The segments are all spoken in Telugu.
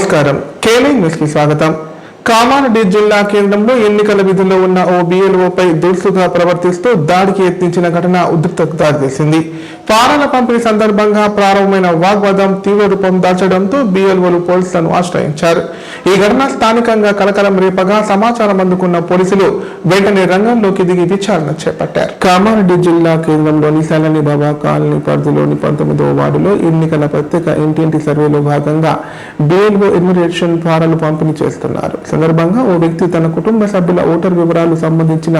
నమస్కారం. కేలీ న్యూస్ కి స్వాగతం. కామారెడ్డి జిల్లా కేంద్రంలో ఎన్నికల విధుల్లో ఉన్న ఓ బిఎల్ఓపై దురుసుగా ప్రవర్తిస్తూ దాడికి యత్నించిన ఘటన ఉద్రిక్తతకు దారితీసింది. ఫారాల పంపిణీ సందర్భంగా ప్రారంభమైన వాగ్వాదం తీవ్ర రూపం దాల్చడంతో బిఎల్ఓలు పోలీసులను ఆశ్రయించారు. ఈ ఘటన స్థానికంగా కలకలం రేపగా సమాచారం అందుకున్న పోలీసులు వెంటనే రంగంలోకి దిగి విచారణ చేపట్టారు. కామారెడ్డి జిల్లా కేంద్రంలోని సలని బాబా కాలనీ పరిధిలోని 19వ వార్డులో ఎన్నికల ప్రత్యేక ఇంటింటి సర్వేలో భాగంగా బిఎల్ఓ ఎన్యుమరేషన్ ఫారాలు పంపిణీ చేస్తున్నారు. సందర్భంగా ఓ వ్యక్తి తన కుటుంబ సభ్యుల ఓటర్ వివరాలు సంబంధించిన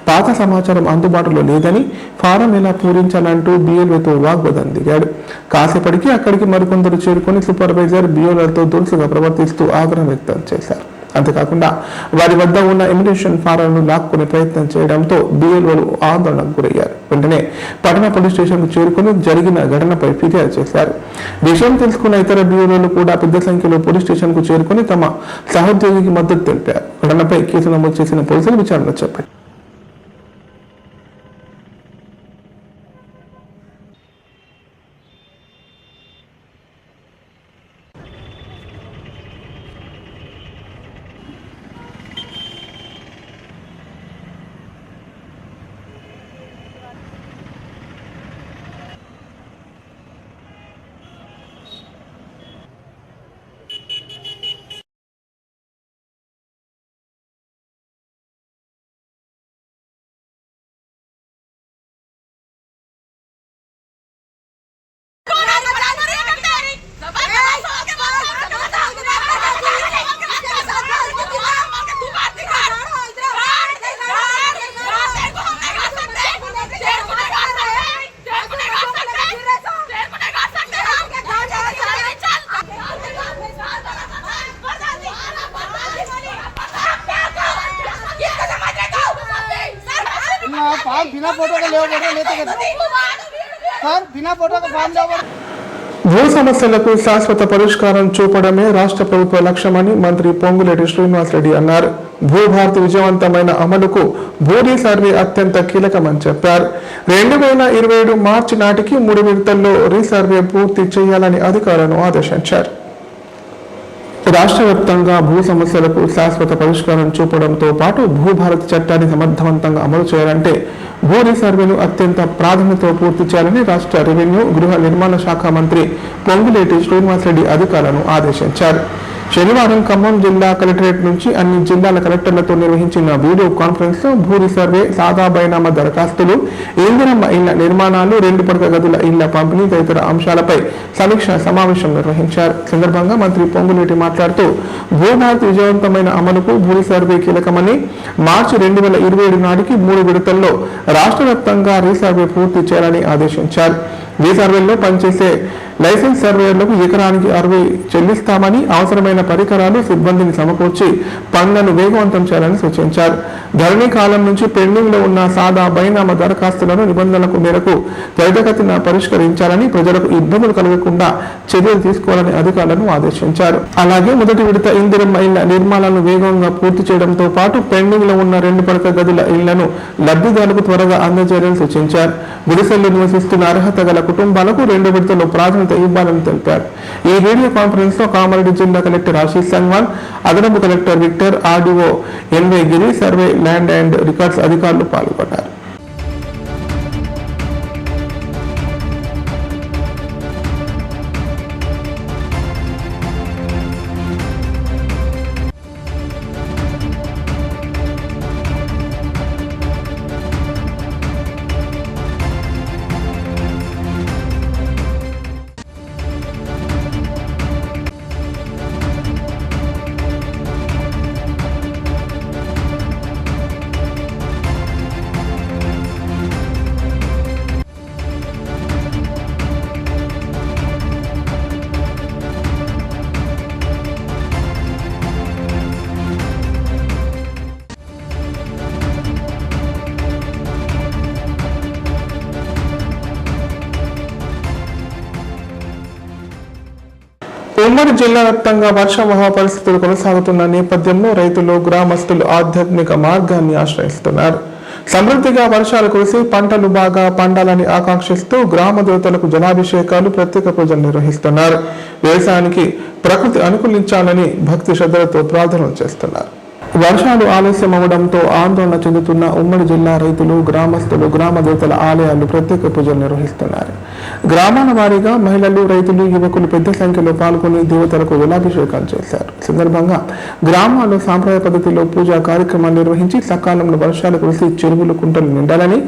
పాత సమాచారం అందుబాటులో లేదని, ఫారం ఎలా పూరించాలంటూ బిఎల్ఓతో వాగ్వాదం దిగాడు. కాసేపటికి అక్కడికి మరికొందరు చేరుకొని సూపర్వైజర్ బిఎల్ఓలతో దురుసుగా ప్రవర్తిస్తూ ఆగ్రహం వ్యక్తం చేశారు. అంతేకాకుండా వారి వద్ద ఉన్న ఇమిగ్రేషన్ ఫారాలను లాక్కునే ప్రయత్నం చేయడంతో బిఎల్ఓలు ఆందోళనకు గురయ్యారు. వెంటనే పట్టణ పోలీస్ స్టేషన్కు చేరుకుని జరిగిన ఘటనపై ఫిర్యాదు చేశారు. విషయం తెలుసుకున్న ఇతర బిఎల్ఓలు కూడా పెద్ద సంఖ్యలో పోలీస్ స్టేషన్కు చేరుకుని తమ సహోద్యోగికి మద్దతు తెలిపారు. ఘటనపై కేసు నమోదు చేసిన పోలీసులు విచారణ చేపట్టారు. फॉर्म बिना फोटो का लेते सर बिना फोटो का फॉर्म ले భూ సమస్యలకు శాశ్వత పరిష్కారం చూపడమే రాష్ట్ర ప్రభుత్వ లక్ష్యమని మంత్రి పొంగులేటి శ్రీనివాసరెడ్డి అన్నారు. భూభారతి విజయవంతమైన అమలుకు భూ రీసర్వే అత్యంత కీలకమని చెప్పారు. 2027 మార్చి నాటికి 3 విడతల్లో రీసర్వే పూర్తి చేయాలని అధికారులను ఆదేశించారు. రాష్ట్ర వ్యాప్తంగా భూ సమస్యలకు శాశ్వత పరిష్కారం చూపడంతో పాటు భూభారతి చట్టాన్ని సమర్థవంతంగా అమలు చేయాలంటే భూ రీసర్వేను అత్యంత ప్రాధాన్యతతో పూర్తి చేయాలని రాష్ట్ర రెవెన్యూ గృహ నిర్మాణ శాఖ మంత్రి పొంగులేటి శ్రీనివాసరెడ్డి అధికారులను ఆదేశించారు. శనివారం ఖమ్మం జిల్లా కలెక్టరేట్ నుంచి అన్ని జిల్లాల కలెక్టర్లతో నిర్వహించిన వీడియో కాన్ఫరెన్స్ లో భూ రీసర్వే, సాదా బైనామా దరఖాస్తులు, ఇందిరమ్మ ఇళ్ల నిర్మాణాలు, 2 పడక గదుల ఇళ్ల పంపిణీ తదితర అంశాలపై సమీక్ష సమావేశం నిర్వహించారు. సందర్భంగా మంత్రి పొంగులేటి మాట్లాడుతూ భూభారతి విజయవంతమైన అమలుకు భూ రీసర్వే కీలకమని, మార్చి 2027 నాటికి 3 విడతల్లో రాష్ట్ర వ్యాప్తంగా రీసర్వే పూర్తి చేయాలని ఆదేశించారు. రీసర్వేల్లో పనిచేసే లైసెన్స్ సర్వేయర్లకు ఎకరానికి 60 చెల్లిస్తామని, అవసరమైన పరికరాలు, సిబ్బందిని సమకూర్చి పనులను వేగవంతం చేయాలని సూచించారు. ధరణి కాలం నుంచి పెండింగ్ లో ఉన్న సాదా బైనామా దరఖాస్తులను నిబంధనలకు మేరకు త్వరితగతిన పరిష్కరించాలని, ప్రజలకు ఇబ్బందులు కలగకుండా చర్యలు తీసుకోవాలని అధికారులను ఆదేశించారు. అలాగే మొదటి విడత ఇందిరమ్మ ఇళ్ల నిర్మాణాలను వేగంగా పూర్తి చేయడంతో పాటు పెండింగ్ లో ఉన్న 2 పడక గదుల ఇళ్లను లబ్ధిదారులకు త్వరగా అందజేయాలని సూచించారు. గుడిసెల్లో నివసిస్తున్న అర్హత గల కుటుంబాలకు 2 విడతల్లో ప్రాధాన్యత ఇవ్వాలని తెలిపారు. ఈ వీడియో కాన్ఫరెన్స్ లో కామారెడ్డి జిల్లా కలెక్టర్ ఆశీష్ సంగ్వాన్, అదనపు collector Victor, RDO N Y Giri, survey land and records అధికారులు పాల్గొన్నారు. ఉమ్మడి జిల్లా వ్యాప్తంగా వర్షావహ పరిస్థితులు కొనసాగుతున్న నేపథ్యంలో రైతులు, గ్రామస్తులు ఆధ్యాత్మిక మార్గాన్ని ఆశ్రయిస్తున్నారు. సమృద్ధిగా వర్షాలు కురిసి పంటలు బాగా పండాలని ఆకాంక్షిస్తూ గ్రామ దేవతలకు జలాభిషేకాలు, ప్రత్యేక పూజలు నిర్వహిస్తున్నారు. వ్యవసాయానికి ప్రకృతి అనుకూలించాలని భక్తి శ్రద్ధలతో ప్రార్థనలు చేస్తున్నారు. వర్షాలు ఆలస్యం అవడంతో ఆందోళన చెందుతున్న ఉమ్మడి జిల్లా రైతులు, గ్రామస్తులు గ్రామ దేవతల ఆలయాలు ప్రత్యేక పూజలు నిర్వహిస్తున్నారు. గ్రామాల వారీగా మహిళలు, రైతులు, యువకులు పెద్ద సంఖ్యలో పాల్గొని దేవతలకు జలాభిషేకాలు చేశారు. ఈ సందర్భంగా గ్రామాల్లో సాంప్రదాయ పద్ధతిలో పూజా కార్యక్రమాలు నిర్వహించి సకాలంలో వర్షాలు కురిసి చెరువులు, కుంటలు నిండాలని,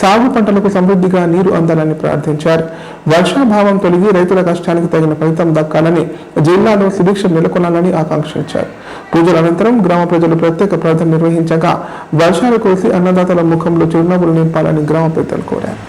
సాగు పంటలకు సమృద్ధిగా నీరు అందాలని ప్రార్థించారు. వర్షాభావం తొలగి రైతుల కష్టానికి తగిన ఫలితం దక్కాలని, జిల్లాలో సుభిక్షం నెలకొనాలని ఆకాంక్షించారు. పూజల అనంతరం గ్రామ ప్రజలు ప్రత్యేక ప్రార్థన నిర్వహించగా వర్షాలు కురిసి అన్నదాతల ముఖంలో చిరునవ్వులు నింపాలని గ్రామ పెద్దలు కోరారు.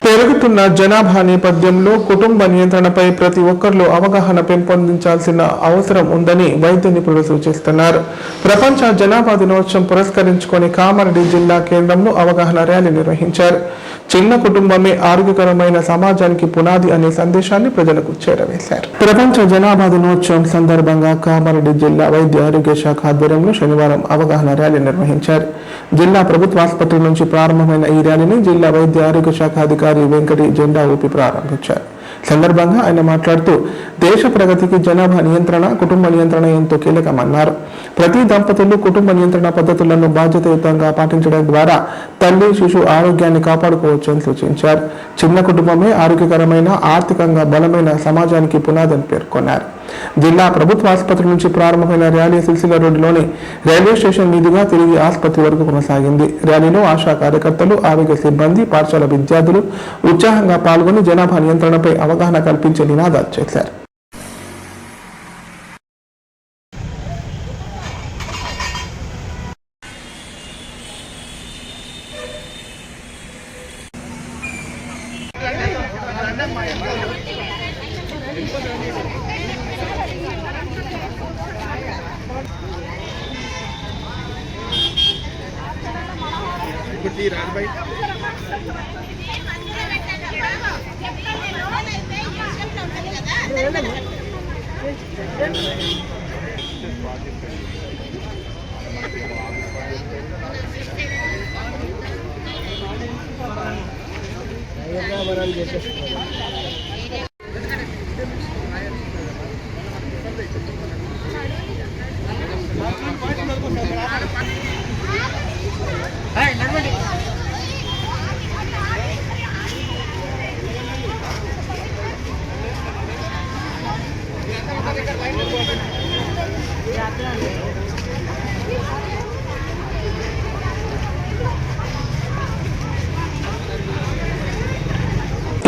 పెరుగుతున్న జనాభా నేపథ్యంలో కుటుంబ నియంత్రణపై ప్రతి ఒక్కరిలో అవగాహన పెంపొందించాల్సిన అవసరం ఉందని వైద్య నిపుణులు సూచిస్తున్నారు. ప్రపంచ జనాభా దినోత్సవం పురస్కరించుకొని కామారెడ్డి జిల్లా కేంద్రంలో అవగాహన ర్యాలీ నిర్వహించారు. చిన్న కుటుంబమే ఆరోగ్యకరమైన సమాజానికి పునాది అనే సందేశాన్ని ప్రజలకు చేరవేశారు. ప్రపంచ జనాభా దినోత్సవం సందర్భంగా కామారెడ్డి జిల్లా వైద్య ఆరోగ్య శాఖ ఆధ్వర్యంలో శనివారం అవగాహన ర్యాలీ నిర్వహించారు. జిల్లా ప్రభుత్వ ఆసుపత్రి నుంచి ప్రారంభమైన ఈ ర్యాలీని జిల్లా వైద్య ఆరోగ్య శాఖ అధికారి వెంకటి జెండా ఊపి ప్రారంభించారు. సందర్భంగా ఆయన మాట్లాడుతూ దేశ ప్రగతికి జనాభా నియంత్రణ, కుటుంబ నియంత్రణ ఎంతో కీలకమన్నారు. ప్రతి దంపతులు కుటుంబ నియంత్రణ పద్ధతులను బాధ్యతాయుతంగా పాటించడం ద్వారా తల్లి, శిశు ఆరోగ్యాన్ని కాపాడుకోవచ్చని సూచించారు. చిన్న కుటుంబమే ఆరోగ్యకరమైన, ఆర్థికంగా బలమైన సమాజానికి పునాదని పేర్కొన్నారు. జిల్లా ప్రభుత్వ ఆసుపత్రి నుంచి ప్రారంభమైన ర్యాలీ సిరిసిల్ల రోడ్డులోని రైల్వే స్టేషన్ మీదుగా తిరిగి ఆసుపత్రి వరకు కొనసాగింది. ర్యాలీలో ఆశా కార్యకర్తలు, ఆరోగ్య సిబ్బంది, పాఠశాల విద్యార్థులు ఉత్సాహంగా పాల్గొని జనాభా నియంత్రణపై అవగాహన కల్పించే నినాదాలు చేశారు.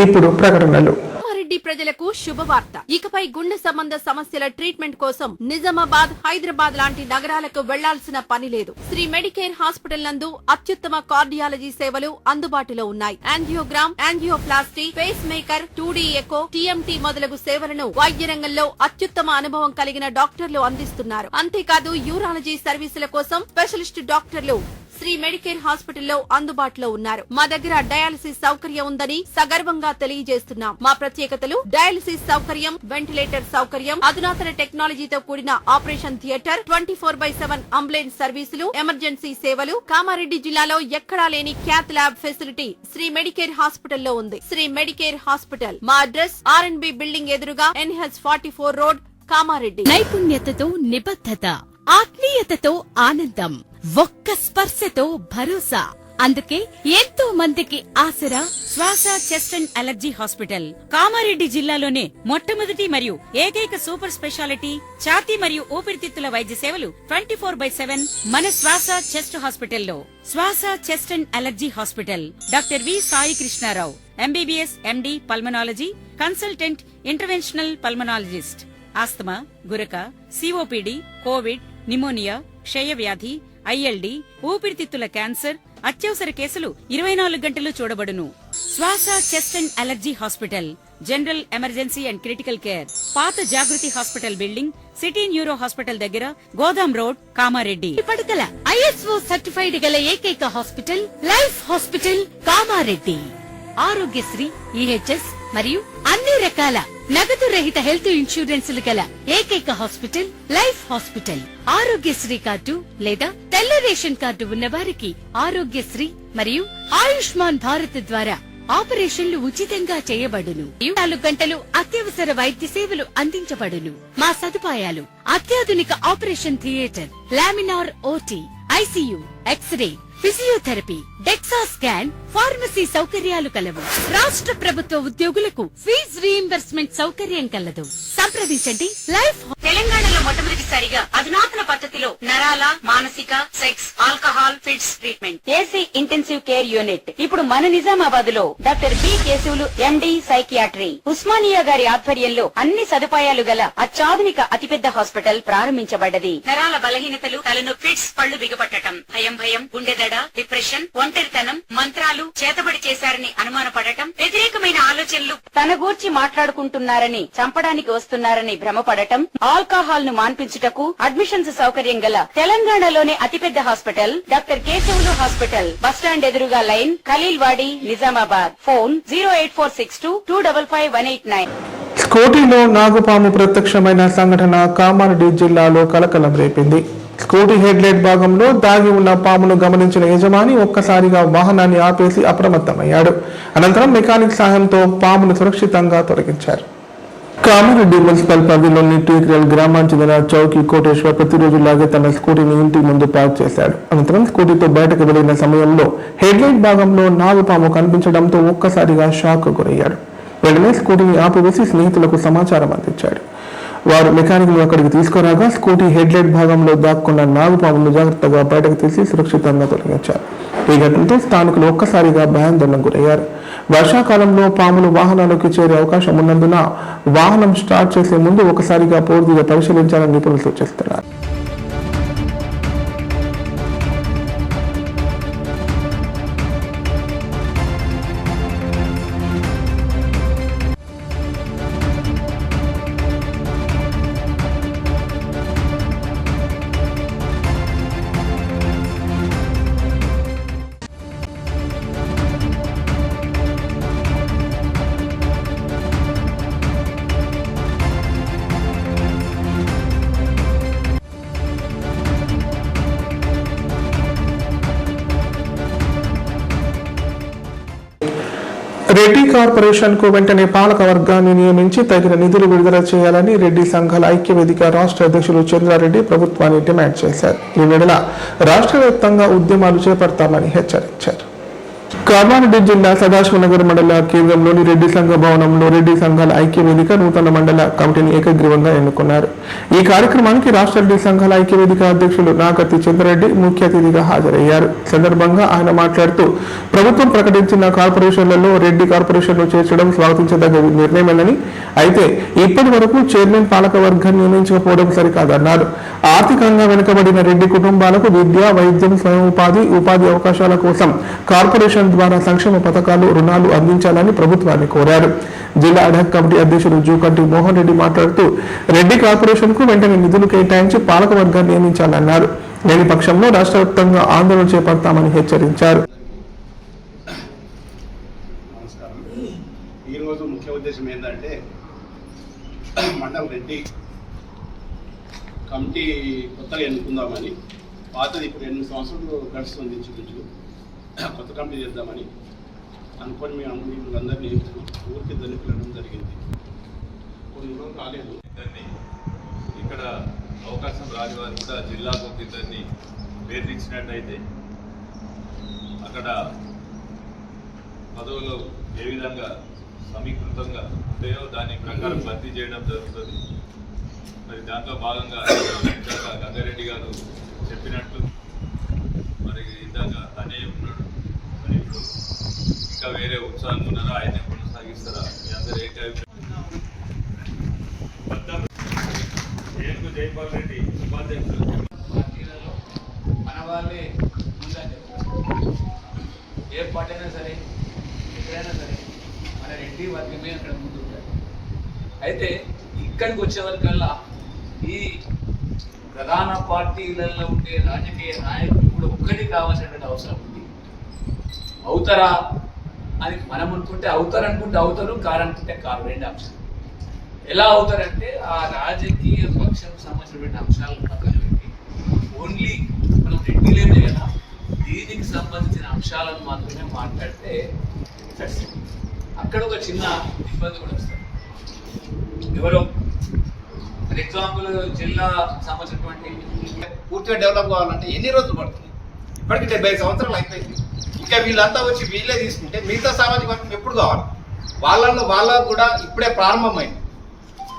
ఇప్పుడు ప్రకటనలు. కామారెడ్డి ప్రజలకు శుభవార్త. ఇకపై గుండె సంబంధ సమస్యల ట్రీట్మెంట్ కోసం నిజామాబాద్, హైదరాబాద్ లాంటి నగరాలకు వెళ్లాల్సిన పని లేదు. శ్రీ మెడికేర్ హాస్పిటల్ నందు అత్యుత్తమ కార్డియాలజీ సేవలు అందుబాటులో ఉన్నాయి. Angiogram, angioplasty, pacemaker, 2D echo, TMT మొదలగు సేవలను వైద్య రంగంలో అత్యుత్తమ అనుభవం కలిగిన డాక్టర్లు అందిస్తున్నారు. అంతేకాదు యూరాలజీ సర్వీసుల కోసం స్పెషలిస్ట్ డాక్టర్లు శ్రీ మెడికేర్ హాస్పిటల్లో అందుబాటులో ఉన్నారు. మా దగ్గర డయాలసిస్ సౌకర్యం ఉందని సగర్వంగా తెలియజేస్తున్నాం. మా ప్రత్యేకతలు: డయాలసిస్ సౌకర్యం, వెంటిలేటర్ సౌకర్యం, అధునాతన టెక్నాలజీతో కూడిన ఆపరేషన్ థియేటర్, 24/7 అంబులెన్స్ సర్వీసులు, ఎమర్జెన్సీ సేవలు. కామారెడ్డి జిల్లాలో ఎక్కడా లేని cath lab facility Sri Medicare హాస్పిటల్లో ఉంది. Sri Medicare hospital. మా అడ్రస్ R&B బిల్డింగ్ ఎదురుగా NH44 రోడ్, కామారెడ్డి. నైపుణ్యతతో నిబద్ధత, ఆత్మీయతతో ఆనందం, ఒక్క స్పర్శతో భరోసా. అందుకే ఎంతో మందికి ఆసరా శ్వాస chest and allergy hospital. Kamareddy జిల్లాలోనే మొట్టమొదటి మరియు ఏకైక సూపర్ స్పెషాలిటీ ఛాతీ మరియు ఊపిరితిత్తుల వైద్య సేవలు 24/7 మన శ్వాస చెస్ట్ హాస్పిటల్లో. Swasa chest and allergy hospital. Doctor V Sai Krishna Rao, MBBS MD pulmonology, consultant interventional pulmonologist. Asthma, గురక, COPD, కోవిడ్, నిమోనియా, క్షయవ్యాధి, ILD, ఊపిరితిత్తుల క్యాన్సర్, అత్యవసర కేసులు 24 గంటలు చూడబడును. Swasa chest and allergy hospital. General emergency and critical care. పాత Jagruthi hospital building, city neuro hospital దగ్గర, గోదాం రోడ్, కామారెడ్డి. పడకల ISO సర్టిఫైడ్ గల ఏకైక hospital life hospital Kamareddy. Aarogyasri, EHS మరియు అన్ని రకాల నగదు రహిత హెల్త్ ఇన్సూరెన్సులు గల ఏకైక hospital life hospital. Aarogyasri card లేదా తెల్ల రేషన్ కార్డు ఉన్న వారికి ఆరోగ్యశ్రీ మరియు ఆయుష్మాన్ భారత్ ద్వారా ఆపరేషన్లు ఉచితంగా చేయబడును. 24 గంటలు అత్యవసర వైద్య సేవలు అందించబడును. మా సదుపాయాలు: అత్యాధునిక operation theatre, laminar OT, ICU, X-ray, physiotherapy, DEXA scan, pharmacy సౌకర్యాలు కలవు. రాష్ట్ర ప్రభుత్వ ఉద్యోగులకు ఫీజు రీయింబర్స్మెంట్ సౌకర్యం కలదు. సంప్రదించండి లైఫ్. తెలంగాణలో మొట్టమొదటిసారిగా అధునాతన పద్ధతిలో నరాల, మానసిక, sex, alcohol fits treatment, AC intensive care unit ఇప్పుడు మన నిజామాబాద్ లో doctor B Keshavulu MD psychiatry, Osmania గారి ఆధ్వర్యంలో అన్ని సదుపాయాలు గల అత్యాధునిక అతిపెద్ద హాస్పిటల్ ప్రారంభించబడ్డది. నరాల బలహీనతలు, తలనొప్పి, ఫిట్స్, పళ్లు బిగపట్టడం, భయం, గుండెదడ, డిప్రెషన్, ఒంటరితనం, మంత్రాలు చేతబడి చేశారని అనుమానపడటం, వ్యతిరేకమైన ఆలోచనలు, తన గూర్చి మాట్లాడుకుంటున్నారని, చంపడానికి వస్తున్నారని భ్రమపడటం, ఆల్కహాల్ ను మాన్పించుటకు అడ్మిషన్స్ సౌకర్యం గల తెలంగాణలోనే అతిపెద్ద hospital doctor Keshavulu hospital. Bus stand ఎదురుగా లైన్, ఖలీల్వాడి, నిజామాబాద్. ఫోన్ 08462255189. స్కూటీలో నాగుపాము ప్రత్యక్షమైన సంఘటన కామారెడ్డి జిల్లాలో కలకలం రేపింది. స్కూటీ హెడ్లైట్ భాగంలో దాగి ఉన్న పామును గమనించిన యజమాని ఒక్కసారిగా వాహనాన్ని ఆపేసి అప్రమత్తమయ్యాడు. అనంతరం మెకానిక్ సాయంతో పామును సురక్షితంగా తొలగించారు. కామారెడ్డి మున్సిపల్ పరిధిలోని టీక్రియల్ గ్రామానికి చెందిన చౌకీ కోటేశ్వర్ ప్రతిరోజులాగే తన స్కూటీని ఇంటి ముందు పార్క్ చేశాడు. అనంతరం స్కూటీతో బయటకు వెళ్లిన సమయంలో హెడ్లైట్ భాగంలో నాగుపాము కనిపించడంతో ఒక్కసారిగా షాక్ గురయ్యాడు. వెంటనే స్కూటీని ఆపివేసి స్నేహితులకు సమాచారం అందించాడు. వారు మెకానిక్ ను అక్కడికి తీసుకురాగా స్కూటీ హెడ్లైట్ భాగంలో దాక్కున్న నాగుపామును జాగ్రత్తగా బయటకు తీసి సురక్షితంగా తొలగించారు. ఈ ఘటనతో స్థానికులు ఒక్కసారిగా భయాందోళనకు గురయ్యారు. వర్షాకాలంలో పాములు వాహనాలకు చేరే అవకాశం ఉన్నందున వాహనం స్టార్ట్ చేసే ముందు ఒకసారిగా పూర్తిగా పరిశీలించాలని నిపుణులు సూచిస్తున్నారు. రెడ్డి కార్పొరేషన్ కు వెంటనే పాలక వర్గాన్ని నియమించి తగిన నిధులు విడుదల చేయాలని రెడ్డి సంఘాల ఐక్యవేదిక రాష్ట్ర అధ్యక్షులు చంద్రారెడ్డి ప్రభుత్వాన్ని డిమాండ్ చేశారు. ఈ నెల రాష్ట్ర వ్యాప్తంగా ఉద్యమాలు చేపడతామని హెచ్చరించారు. కామారెడ్డి జిల్లా సదాశివనగర్ మండల కేంద్రంలోని రెడ్డి సంఘ భవనంలో రెడ్డి సంఘాల ఐక్య వేదిక నూతన మండల కమిటీని ఏకగ్రీవంగా ఎన్నుకున్నారు. ఈ కార్యక్రమానికి రాష్ట్ర రెడ్డి సంఘాల ఐక్య వేదిక అధ్యక్షులు నాకత్తి చంద్రరెడ్డి ముఖ్య అతిథిగా హాజరయ్యారు. సందర్భంగా ఆయన మాట్లాడుతూ ప్రభుత్వం ప్రకటించిన కార్పొరేషన్లలో రెడ్డి కార్పొరేషన్ను చేర్చడం స్వాగతించదగ్గ నిర్ణయమేనని, అయితే ఇప్పటి వరకు చైర్మన్ పాలక వర్గాన్ని నియమించకపోవడం సరికాదన్నారు. ఆర్థికంగా వెనుకబడిన రెడ్డి కుటుంబాలకు విద్య, వైద్యం, స్వయం ఉపాధి అవకాశాల కోసం కార్పొరేషన్ ద్వారా సంక్షేమ పథకాలు, రుణాలు అందించాలని ప్రభుత్వాన్ని కోరారు. జిల్లా అడ్హాక్ కమిటీ అధ్యక్షుడు జూకంటి మోహన్ రెడ్డి మాట్లాడుతూ రెడ్డి కార్పొరేషన్ కు వెంటనే నిధులు కేటాయించి పాలక వర్గాన్ని నియమించాలన్నారు. లేని పక్షంలో రాష్ట్ర వ్యాప్తంగా ఆందోళన చేపడతామని హెచ్చరించారు. ఈరోజు ముఖ్య ఉద్దేశం ఏంటంటే మండల రెడ్డి కమిటీ కొత్తగా ఎన్నుకుందామని, పాతది ఇప్పుడు 8 సంవత్సరాలు గడుస్తుంది ఇంచుమించు, కొత్త కమిటీ చేద్దామని అనుకొని మేము అందరినీ ఊరికి దాన్ని పిలవడం జరిగింది. కొన్ని రోజులు రాలేదు. ఇక్కడ అవకాశం రాని వారు కూడా జిల్లాకు ఒక ఇద్దరిని పేర్లించినట్టయితే అక్కడ పదవులు ఏ విధంగా సమీకృతంగా ఉంటాయో దాని ప్రకారం భర్తీ చేయడం జరుగుతుంది. మరి దాంట్లో భాగంగా గంగారెడ్డి గారు చెప్పినట్లు మరి ఇందాక తనే ఉన్నాడు, మరి ఇప్పుడు ఇంకా వేరే ఉత్సాహం ఉన్నారా, ఆయన కొనసాగిస్తారా, మీ అందరూ ఏనుగు జైపాల్ రెడ్డి ఉపాధ్యక్షులు. మన వాళ్ళే ముందండి, ఏ పార్టీ అయినా సరే ఎక్కడైనా సరే మన రెడ్డి వర్గమే అక్కడ ముందు ఉంటారు. అయితే ఇక్కడికి వచ్చే వరకల్లా ఈ ప్రధాన పార్టీలలో ఉండే రాజకీయ నాయకులు కూడా ఒక్కటి కావాల్సినటువంటి అవసరం ఉంది. అవుతారా అని మనం అనుకుంటే అవుతారు, అనుకుంటే అవుతారు, కారనుకుంటే కారు. 2 అంశాలు. ఎలా అవుతారంటే ఆ రాజకీయ పక్షం సంబంధించినటువంటి అంశాలను పక్కన పెట్టి ఓన్లీ మనం రెడ్డిలేనే కదా దీనికి సంబంధించిన అంశాలను మాత్రమే మాట్లాడితే అక్కడ ఒక చిన్న ఇబ్బంది కూడా వస్తుంది. ఎవరో ఫర్ ఎగ్జాంపుల్ జిల్లా సంబంధించినటువంటి పూర్తిగా డెవలప్ కావాలంటే ఎన్ని రోజులు పడుతుంది? ఇప్పటికి 70 సంవత్సరాలు అయిపోయింది. ఇంకా వీళ్ళంతా వచ్చి వీళ్ళే తీసుకుంటే మిగతా సామాజిక వర్గం ఎప్పుడు కావాలి? వాళ్ళకు కూడా ఇప్పుడే ప్రారంభమైంది.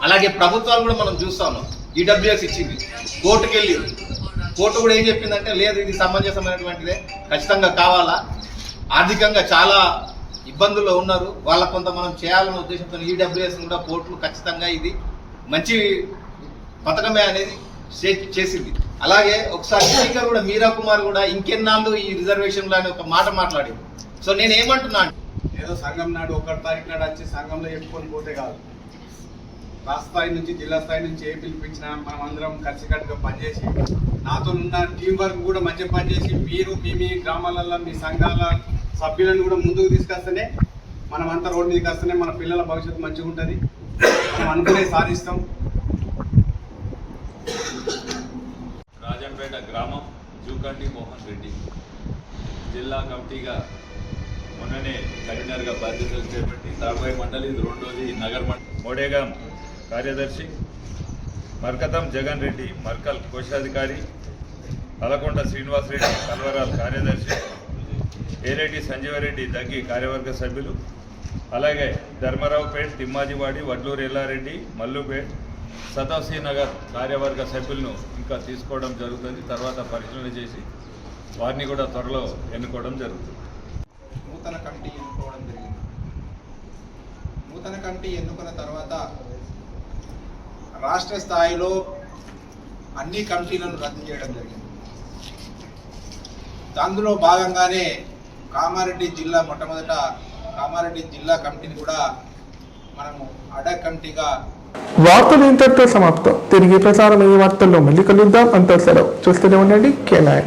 అలాగే ప్రభుత్వాలు కూడా మనం చూస్తా ఉన్నాం. ఈడబ్ల్యూఎస్ ఇచ్చింది, కోర్టుకు వెళ్ళి కోర్టు కూడా ఏం చెప్పిందంటే లేదు ఇది సమంజసమైనటువంటిదే, ఖచ్చితంగా కావాలా, ఆర్థికంగా చాలా ఇబ్బందుల్లో ఉన్నారు, వాళ్ళకు కొంత మనం చేయాలనే ఉద్దేశంతో ఈడబ్ల్యూఎస్ కూడా కోర్టులు ఖచ్చితంగా ఇది మంచి పథకమే అనేది చేసింది. అలాగే ఒకసారి స్పీకర్ కూడా మీరా కుమార్ కూడా ఇంకెన్నాళ్ళు ఈ రిజర్వేషన్లు అని ఒక మాట మాట్లాడింది. సో నేను ఏమంటున్నాను, ఏదో సంఘం నాడు 1 తారీఖు నాడు వచ్చి సంఘంలో చెప్పుకొని పోతే కాదు, రాష్ట్ర స్థాయి నుంచి జిల్లా స్థాయి నుంచి ఏ పిలిపించినా మనం అందరం కలిసికట్టుగా పనిచేసి నాతో ఉన్న టీం వర్క్ కూడా మంచిగా పనిచేసి మీరు మీ గ్రామాలలో మీ సంఘాల సభ్యులను కూడా ముందుకు తీసుకొస్తేనే మనం అంతా రోడ్డు మీదకి వస్తేనే మన పిల్లల భవిష్యత్తు మంచిగా ఉంటుంది, మనం అనుకునే సాధిస్తాం. రాజంపేట గ్రామం జూకంటి మోహన్ రెడ్డి జిల్లా కమిటీగా మొన్ననే కరీంనగర్గా బాధ్యతలు చేపట్టి తార్బాయి మండలి ఇది 2వది నగర్ మోడేగాం కార్యదర్శి, మర్కతం జగన్ రెడ్డి మర్కల్ కోశాధికారి, పలకొండ శ్రీనివాసరెడ్డి కల్వరాల్ కార్యదర్శి, ఏరెడ్డి సంజీవరెడ్డి దగ్గి కార్యవర్గ సభ్యులు, అలాగే ధర్మరావుపేట్, తిమ్మాజివాడి, వడ్లూరు ఎల్లారెడ్డి, మల్లుపేట్, సతవసీ నగర్ కార్యవర్గ సభ్యులను ఇంకా తీసుకోవడం జరుగుతుంది. తర్వాత పరిశీలన చేసి వారిని కూడా త్వరలో ఎన్నుకోవడం జరుగుతుంది. నూతన కమిటీ ఎన్నుకోవడం జరిగింది. నూతన కమిటీ ఎన్నుకున్న తర్వాత రాష్ట్ర స్థాయిలో అన్ని కమిటీలను రద్దు చేయడం జరిగింది. అందులో భాగంగానే కామారెడ్డి జిల్లా మొట్టమొదట కామారెడ్డి జిల్లా కమిటీని కూడా మనము అడ్హాక్ కమిటీగా. వార్తలు ఇంతటితో సమాప్తం. తిరిగి ప్రసారం అయ్యే వార్తల్లో మళ్ళీ కలుద్దాం. అంతా సెలవు. చూస్తూనే ఉండండి K9.